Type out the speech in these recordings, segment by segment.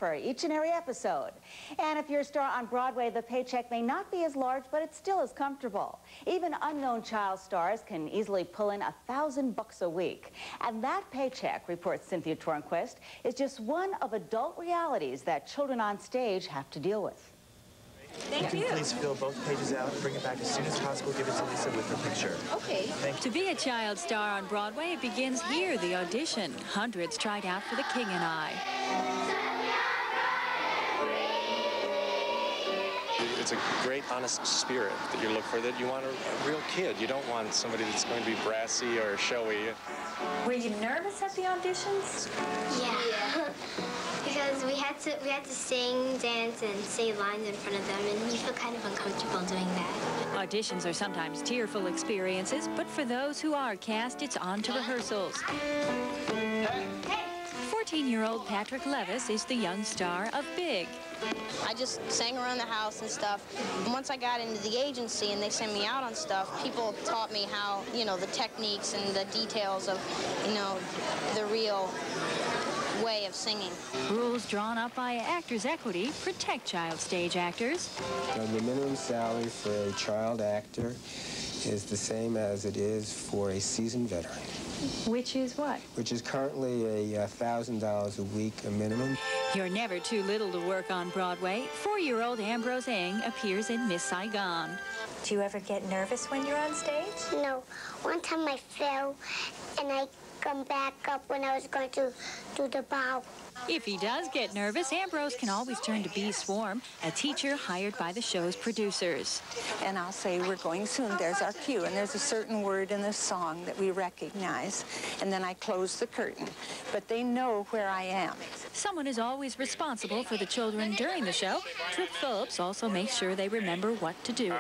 for each and every episode. And if you're a star on Broadway, the paycheck may not be as large, but it's still as comfortable. Even unknown child stars can easily pull in $1,000 a week. And that paycheck, reports Cynthia Tornquist, is just one of adult realities that children on stage have to deal with. Thank you. Please fill both pages out, bring it back as soon as possible, give it to Lisa with her picture. Okay. Thank you. To be a child star on Broadway, it begins here, the audition. Hundreds tried out for The King and I. It's a great, honest spirit that you look for, that you want a real kid. You don't want somebody that's going to be brassy or showy. Were you nervous at the auditions? Yeah. Because we had to sing, dance, and say lines in front of them, and you feel kind of uncomfortable doing that. Auditions are sometimes tearful experiences, but for those who are cast, it's on to rehearsals. 14-year-old Patrick Levis is the young star of Big. I just sang around the house and stuff. And once I got into the agency and they sent me out on stuff, people taught me how, the techniques and the details of, the real way of singing. Rules drawn up by Actors Equity protect child stage actors. The minimum salary for a child actor is the same as it is for a seasoned veteran. Which is what? Which is currently $1,000 a week, a minimum. You're never too little to work on Broadway. 4-year-old Ambrose Eng appears in Miss Saigon. Do you ever get nervous when you're on stage? No. One time I fell, and I come back up when I was going to do the bow. If he does get nervous, Ambrose can always turn to Bee Swarm, a teacher hired by the show's producers. And I'll say, we're going soon. There's our cue. And there's a certain word in the song that we recognize. And then I close the curtain. But they know where I am. Someone is always responsible for the children during the show. Trip Phillips also makes sure they remember what to do.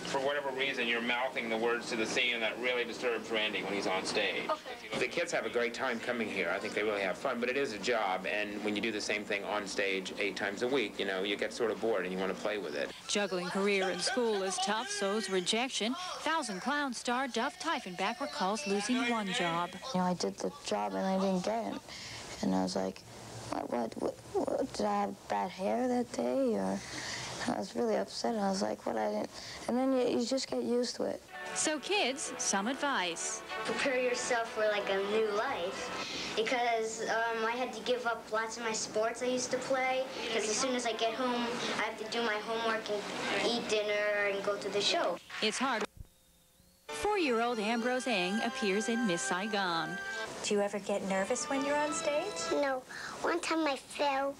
For whatever reason, you're mouthing the words to the scene, and that really disturbs Randy when he's on stage. Okay. The kids have a great time coming here. I think they really have fun, but it is a job. And when you do the same thing on stage 8 times a week, you get sort of bored and you want to play with it. Juggling career and school is tough, so's rejection. Thousand Clown star Duff Tiefenbach recalls losing one job. I did the job and I didn't get it. And I was like, what did I have bad hair that day? Or I was really upset. And I was like, what I didn't. And then you just get used to it. So kids, some advice. Prepare yourself for like a new life, because I had to give up lots of my sports I used to play, because as soon as I get home, I have to do my homework and eat dinner and go to the show. It's hard. 4-year-old Ambrose Eng appears in Miss Saigon. Do you ever get nervous when you're on stage? No. One time I fell,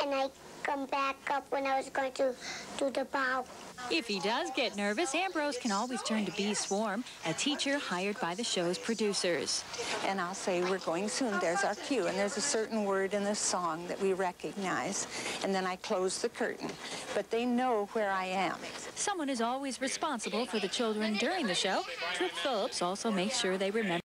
and I come back up when I was going to do the bow. If he does get nervous, Ambrose can always turn to Bee Swarm, a teacher hired by the show's producers. And I'll say, we're going soon. There's our cue. And there's a certain word in the song that we recognize. And then I close the curtain. But they know where I am. Someone is always responsible for the children during the show. Trip Phillips also makes sure they remember